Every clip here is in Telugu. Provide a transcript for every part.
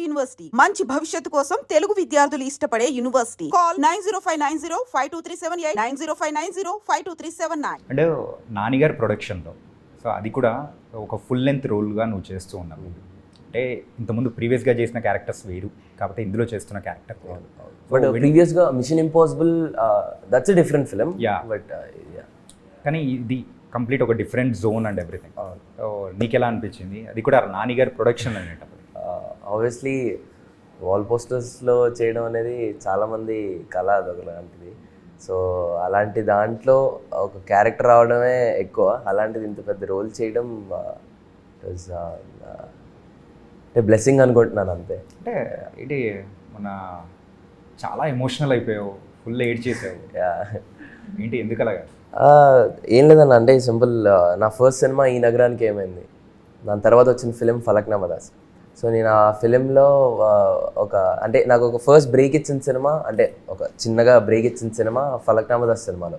యూనివర్సిటీ మంచి భవిష్యత్తు కోసం తెలుగు విద్యార్థులు ఇష్టపడే యూనివర్సిటీ. కాల్ 9059052378 9059052379. అంటే నానిగారి ప్రొడక్షన్లో సో అది కూడా ఒక ఫుల్ లెంత్ రోల్గా నువ్వు చేస్తూ ఉన్నావు. అంటే ఇంతకుముందు ప్రీవియస్గా చేసిన క్యారెక్టర్స్ వేరు, కాకపోతే ఇందులో చేస్తున్న క్యారెక్టర్ బట్ ప్రీవియస్గా Mission Impossible that's a different film. But కానీ ఇది కంప్లీట్ ఒక different zone and everything. So నీకు ఎలా అనిపించింది? అది కూడా నానిగారి ప్రొడక్షన్ అనేటప్పుడు. ఆబ్వియస్లీ వాల్ పోస్టర్స్లో చేయడం అనేది చాలామంది కళ అదొకలాంటిది. సో అలాంటి దాంట్లో ఒక క్యారెక్టర్ రావడమే ఎక్కువ, అలాంటిది ఇంత పెద్ద రోల్ చేయడం అంటే బ్లెస్సింగ్ అనుకుంటున్నాను అంతే. అంటే ఇది మన చాలా ఎమోషనల్ అయిపోయావు, ఫుల్ ఎయిడ్ చేసావు ఏంటి, ఎందుకు అలాగా? ఏం లేదన్న, అంటే సింపుల్. నా ఫస్ట్ సినిమా ఈ నగరానికి ఏమైంది, దాని తర్వాత వచ్చిన ఫిలిం ఫలక్నామా దాస్. సో నేను ఆ ఫిలింలో ఒక అంటే నాకు ఒక ఫస్ట్ బ్రేక్ ఇచ్చిన సినిమా, అంటే ఒక చిన్నగా బ్రేక్ ఇచ్చిన సినిమా ఫలక్నామా దాస్ సినిమాలో.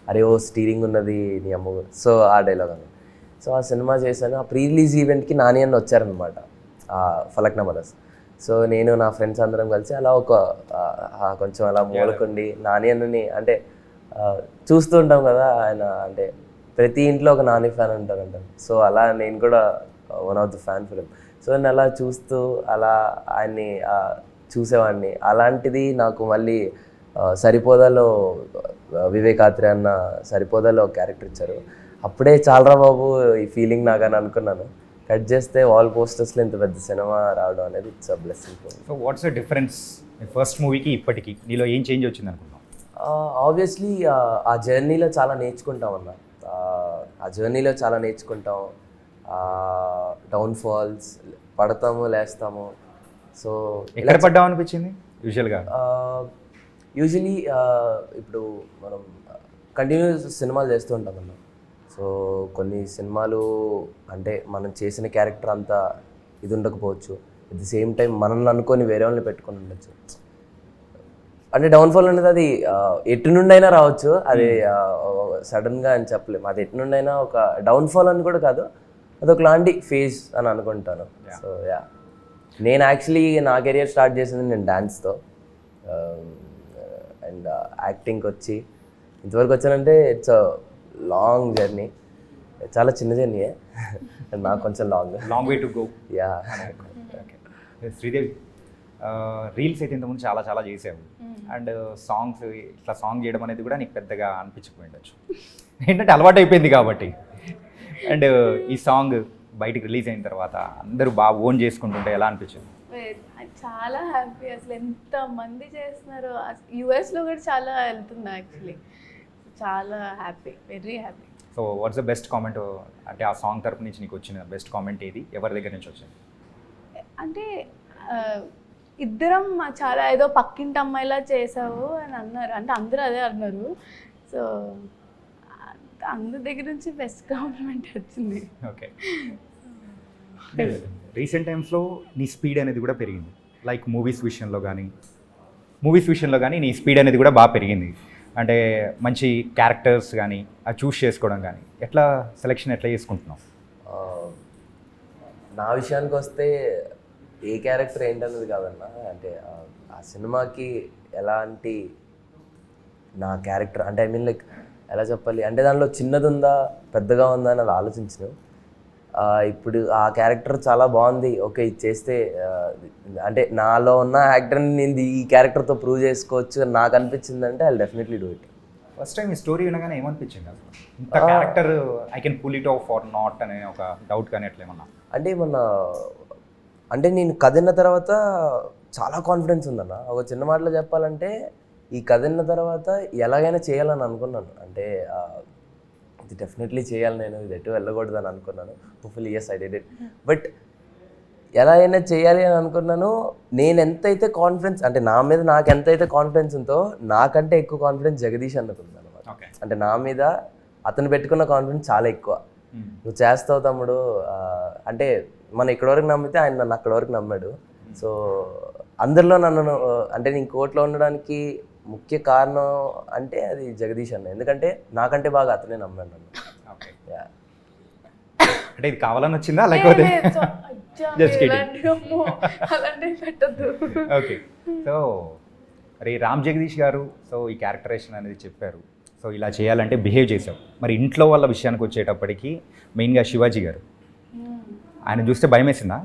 అరే ఓ స్టీరింగ్ ఉన్నది నీ అమ్మ, సో ఆ డైలాగ్ అని. సో ఆ సినిమా చేశాను. ఆ ప్రీ రిలీజ్ ఈవెంట్కి నాని అన్న వచ్చారనమాట ఫలక్నామా దాస్. సో నేను నా ఫ్రెండ్స్ అందరం కలిసి అలా ఒక కొంచెం అలా మూలకుండి నాని అన్నని అంటే చూస్తూ ఉంటాం కదా, ఆయన అంటే ప్రతి ఇంట్లో ఒక నాని ఫ్యాన్ ఉంటారంటారు. సో అలా నేను కూడా one of the fan film. So నేను అలా చూస్తూ అలా ఆయన్ని చూసేవాడిని. అలాంటిది నాకు మళ్ళీ సరిపోదాలో వివేకాత్రి అన్న సరిపోదాలో ఒక క్యారెక్టర్ ఇచ్చారు. అప్పుడే చాలరా బాబు ఈ ఫీలింగ్ నాకని అనుకున్నాను. కట్ చేస్తే వాల్ పోస్టర్స్లో ఇంత పెద్ద సినిమా రావడం అనేది it's a blessing. So what's the difference first మూవీకి ఇప్పటికి, నీలో ఏం చేంజ్ వచ్చింది అనుకున్నావు? ఆబ్వియస్లీ ఆ జర్నీలో చాలా నేర్చుకుంటాం అన్న. ఆ జర్నీలో చాలా నేర్చుకుంటాం. డౌన్ఫాల్స్, పడతాము లేస్తాము. సో ఎక్కడ పడ్డావు అనిపించింది యూజువల్గా? యూజువలీ ఇప్పుడు మనం కంటిన్యూస్ సినిమాలు చేస్తూ ఉంటాం అన్న. సో కొన్ని సినిమాలు అంటే మనం చేసిన క్యారెక్టర్ అంతా ఇది ఉండకపోవచ్చు, అట్ ది సేమ్ టైం మనల్ని అనుకొని వేరే వాళ్ళని పెట్టుకొని ఉండొచ్చు. అంటే డౌన్ఫాల్ అనేది అది ఎటు నుండి అయినా రావచ్చు, అది సడన్గా అని చెప్పలేము. అది ఎటు నుండి అయినా ఒక డౌన్ఫాల్ అని కూడా కాదు, అదొక లాంటి ఫేజ్ అని అనుకుంటాను. సో యా, నేను యాక్చువల్లీ నా కెరియర్ స్టార్ట్ చేసింది నేను డ్యాన్స్తో, అండ్ యాక్టింగ్కి వచ్చి ఇంతవరకు వచ్చానంటే ఇట్స్ అ లాంగ్ జర్నీ. చాలా చిన్న జర్నీయే, నాకు కొంచెం long way to go. Yeah. Sridevi, reels అయితే ఇంతకుముందు చాలా చాలా చేసావు, అండ్ సాంగ్స్ ఇట్లా సాంగ్ చేయడం అనేది కూడా నీకు పెద్దగా అనిపించకపోయిండొచ్చు, ఏంటంటే అలవాటు అయిపోయింది కాబట్టి. అండ్ ఈ సాంగ్ బయటికి రిలీజ్ అయిన తర్వాత అందరూ బాగా ఓన్ చేసుకుంటుంటే ఎలా అనిపించింది? చాలా హ్యాపీ. అసలు ఎంతమంది చేస్తున్నారు, యూఎస్లో కూడా చాలా వెళ్తుంది యాక్చువల్లీ. చాలా happy, very happy. So what's the best comment, అంటే ఆ సాంగ్ తరపు నుంచి నీకు వచ్చిన బెస్ట్ కామెంట్ ఏది, ఎవరి దగ్గర నుంచి వచ్చింది? అంటే ఇద్దరం చాలా ఏదో పక్కింటి అమ్మాయిలా చేసావు అని అన్నారు, అంటే అందరూ అదే అన్నారు. సో అందరి దగ్గర నుంచి బెస్ట్ కాంప్లిమెంట్ వచ్చింది. ఓకే. రీసెంట్ టైమ్స్లో నీ స్పీడ్ అనేది కూడా పెరిగింది, లైక్ మూవీస్ విషయంలో కానీ నీ స్పీడ్ అనేది కూడా బాగా పెరిగింది. అంటే మంచి క్యారెక్టర్స్ కానీ అది చూస్ చేసుకోవడం కానీ ఎట్లా సెలెక్షన్ ఎట్లా చేసుకుంటున్నావు? నా విషయానికి వస్తే ఏ క్యారెక్టర్ ఏంటన్నది కాదన్నా, అంటే ఆ సినిమాకి ఎలాంటి నా క్యారెక్టర్ అంటే ఐ మీన్ లైక్ ఎలా చెప్పాలి అంటే దానిలో చిన్నది ఉందా పెద్దగా ఉందా అని అది ఆలోచించను. ఇప్పుడు ఆ క్యారెక్టర్ చాలా బాగుంది, ఓకే ఇది చేస్తే అంటే నాలో ఉన్న యాక్టర్ని నేను ఈ క్యారెక్టర్తో ప్రూవ్ చేసుకోవచ్చు అని నాకు అనిపించిందంటే I definitely do it. First time ఈ స్టోరీ వినగానే ఏమనిపించింది అసలు? ఇంత character I can pull it off or not అనే ఒక డౌట్ కానీ ఎట్లా ఏమన్నా? అంటే ఏమన్నా అంటే నేను కథ విన్న తర్వాత చాలా కాన్ఫిడెన్స్ ఉందన్న. ఒక చిన్న మాటలో చెప్పాలంటే ఈ కథ విన్న తర్వాత ఎలాగైనా చేయాలని అనుకున్నాను. అంటే ఇది డెఫినెట్లీ చేయాలి, నేను ఇది ఎటు వెళ్ళకూడదు అని అనుకున్నాను. Hopefully as I did it. But ఎలా అయినా చేయాలి అని అనుకున్నాను. నేను ఎంతైతే కాన్ఫిడెన్స్ అంటే నా మీద నాకు ఎంతైతే కాన్ఫిడెన్స్ ఉందో నాకంటే ఎక్కువ కాన్ఫిడెన్స్ జగదీష్ అన్నది అనమాట. అంటే నా మీద అతను పెట్టుకున్న కాన్ఫిడెన్స్ చాలా ఎక్కువ. నువ్వు చేస్తావు తమ్ముడు, అంటే మనం ఇక్కడి వరకు నమ్మితే ఆయన నన్ను అక్కడి వరకు నమ్మాడు. సో అందరిలో నన్ను అంటే నేను కోర్టులో ఉండడానికి ముఖ్య కారణం అంటే అది జగదీష్ అన్న, ఎందుకంటే నాకంటే బాగా అతనే నమ్మాడు నన్ను. అంటే ఇది కావాలని వచ్చిందా లేకపోతే? Just kidding. అలాంటివి పెట్టద్దు. ఓకే. సో మరి రామ్ జగదీష్ గారు సో ఈ క్యారెక్టరేషన్ అనేది చెప్పారు. సో ఇలా చేయాలంటే బిహేవ్ చేసావు. మరి ఇంట్లో వాళ్ళ విషయానికి వచ్చేటప్పటికి మెయిన్గా శివాజీ గారు ఆయన చూస్తే భయం వేసిందా?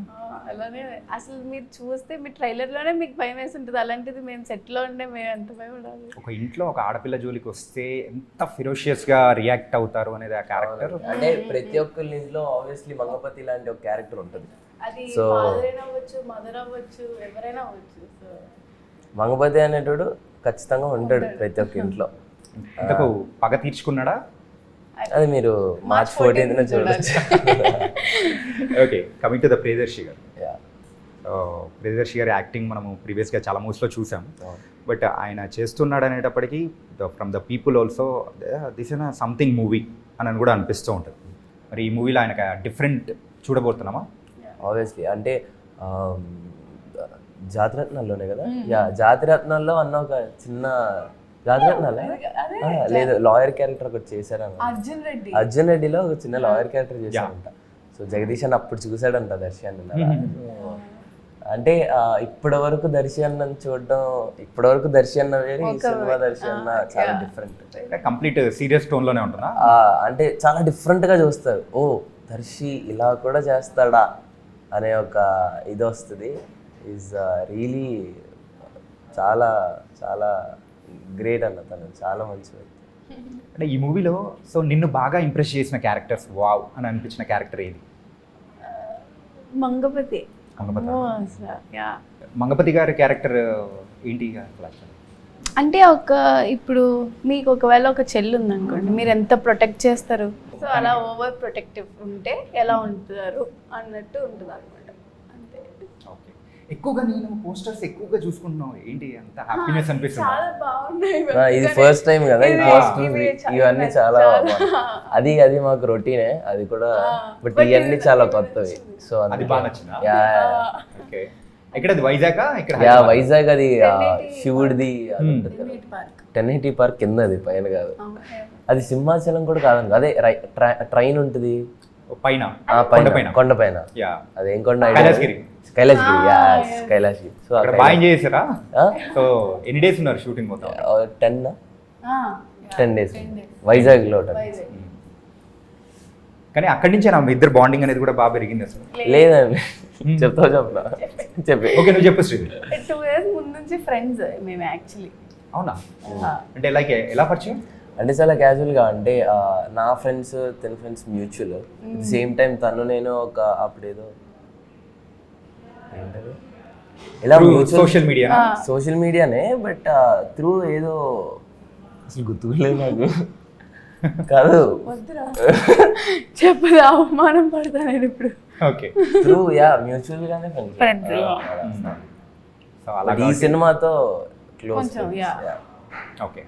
అలానే అసలు మీరు చూస్తే మీ ట్రైలర్లోనే మీకు భయం వేసి ఉంటుంది. అలాంటిది మేము సెట్లో ఉండే మేము ఎంత భయపడాలి. ఒక ఇంట్లో ఒక ఆడపిల్ల జోలికి వస్తే ఎంత ఫిరోషియస్గా రియాక్ట్ అవుతారు అనేది ఆ క్యారెక్టర్. అంటే ప్రతి ఒక్కరి ఇంట్లో ఆబ్వియస్లీ మంగపతి లాంటి ఒక క్యారెక్టర్ ఉంటుంది. అది So- ఫాదర్ అయినా అవ్వచ్చు, మదర్ అవ్వచ్చు, ఎవరైనా అవ్వచ్చు. సో మంగపతి అనేటోడు ఖచ్చితంగా ఉంటాడు ప్రతి ఒక్క ఇంట్లో. ఇంతకు పగ తీర్చుకున్నాడా? అది మీరు మార్చ్ 14th చూడొచ్చు. Okay, coming to the Priyadarshi గారు. Yeah. ప్రియదర్శి గారి యాక్టింగ్ మనము ప్రీవియస్గా చాలా మూవీస్లో చూసాం. అవును. బట్ ఆయన చేస్తున్నాడు అనేటప్పటికీ from the people also this is something movie అని కూడా అనిపిస్తూ ఉంటుంది. మరి ఈ మూవీలో ఆయనకు డిఫరెంట్ చూడబోతున్నామా? ఆబ్వియస్లీ అంటే జాతిరత్నాల్లోనే కదా. యా, జాతిరత్నాల్లో అన్న ఒక చిన్న జాతిరత్నాలే లేదు లాయర్ క్యారెక్టర్ ఒకటి చేశారన్న. అర్జున్ రెడ్డిలో ఒక చిన్న లాయర్ క్యారెక్టర్ చేశారంట. సో జగదీష్ అన్న అప్పుడు చూసాడంట దర్శి అన్న. అంటే ఇప్పటి వరకు దర్శి అన్నని చూడడం, ఇప్పటి వరకు దర్శి అన్న వేరే, ఈ సినిమా దర్శి అన్న చాలా డిఫరెంట్. కంప్లీట్ సీరియస్ టోన్లోనే ఉంటుందా? అంటే చాలా డిఫరెంట్గా చూస్తారు. ఓ దర్శి ఇలా కూడా చేస్తాడా అనే ఒక ఇది వస్తుంది. ఈజ్ రియలీ చాలా చాలా గ్రేట్ అన్న, తను చాలా మంచి వ్యక్తి. అంటే ఈ మూవీలో సో నిన్ను బాగా ఇంప్రెస్ చేసిన క్యారెక్టర్స్ వావ్ అని అనిపించిన క్యారెక్టర్ ఏది? మంగపతి. మంగపతి. ఓ, అసలు, yeah. మంగపతి గారి క్యారెక్టర్ ఏంటి? అంటే ఇప్పుడు మీకు ఒకవేళ ఒక చెల్లి ఉందనుకోండి, మీరు ఎంత ప్రొటెక్ట్ చేస్తారు. సో అలా ఓవర్ ప్రొటెక్టివ్ ఉంటే ఎలా ఉంటారు అన్నట్టు ఉంటుంది అనమాట. అంతే. ఓకే. ఎక్కువగా నేను పోస్టర్స్ ఎక్కువగా చూసుకుంటున్నావు ఏంటి అంత హ్యాపీనెస్ అనిపిస్తుంది? చాలా బాగున్నాయి. ఇది ఫస్ట్ టైం కదా ఈ పోస్టర్, ఇవి ఇవన్నీ చాలా బాగున్నాయి. అది మాకు రొటీనే అది కూడా, బట్ ఇవన్నీ చాలా కొత్తవి. సో అది బాగా నచ్చిందా? ఓకే. ఎక్కడ అది వైజాగ్? ఇక్కడ యా వైజాగ్. అది శివుడిది అది ఉంటుంది కదా, 1080 పార్క్ కింద, అది పైన కాదు. అది సింహాచలం కూడా కాదండి, అదే ట్రైన్ ఉంటుంది పైన కొండపైన. యా, అదేం కొండ? కైలాసగిరి. కైలాసగిరి. సో అక్కడ బాగా ఎంజాయ్ చేసారా? సో ఎన్ని డేస్ ఉన్నారు షూటింగ్ మొత్తం? 10 days వైజాగ్ లో. కానీ అక్కడి నుంచే నా మీ ఇద్దరు బాండింగ్ అనేది కూడా బాగా పెరిగింది అసలు. లేదండి, చెప్పనా చెప్పి. ఓకే, నువ్వు చెప్పు శ్రీ. 2 years ముందు నుంచి ఫ్రెండ్స్ మేము యాక్చువల్లీ. అవునా? అంటే లైక్ ఎలా పరిచయం? అంటే చాలా క్యాజువల్గా, అంటే నా ఫ్రెండ్స్ తన ఫ్రెండ్స్ మ్యూచువల్. సేమ్ టైం తను నేను ఒక అప్పుడేదో ఏంటది ఇలా సోషల్ మీడియానే, బట్ త్రూ ఏదో అసలు గుర్తులేదు నాకు. కాదు చెప్పదు, అవమానం పడతా నేను ఇప్పుడు. ఓకే. త్రూ మ్యూచువల్ గానే ఫ్రెండ్స్. సో అలా ఈ సినిమాతో క్లోజ్. కొంచెం, ఓకే.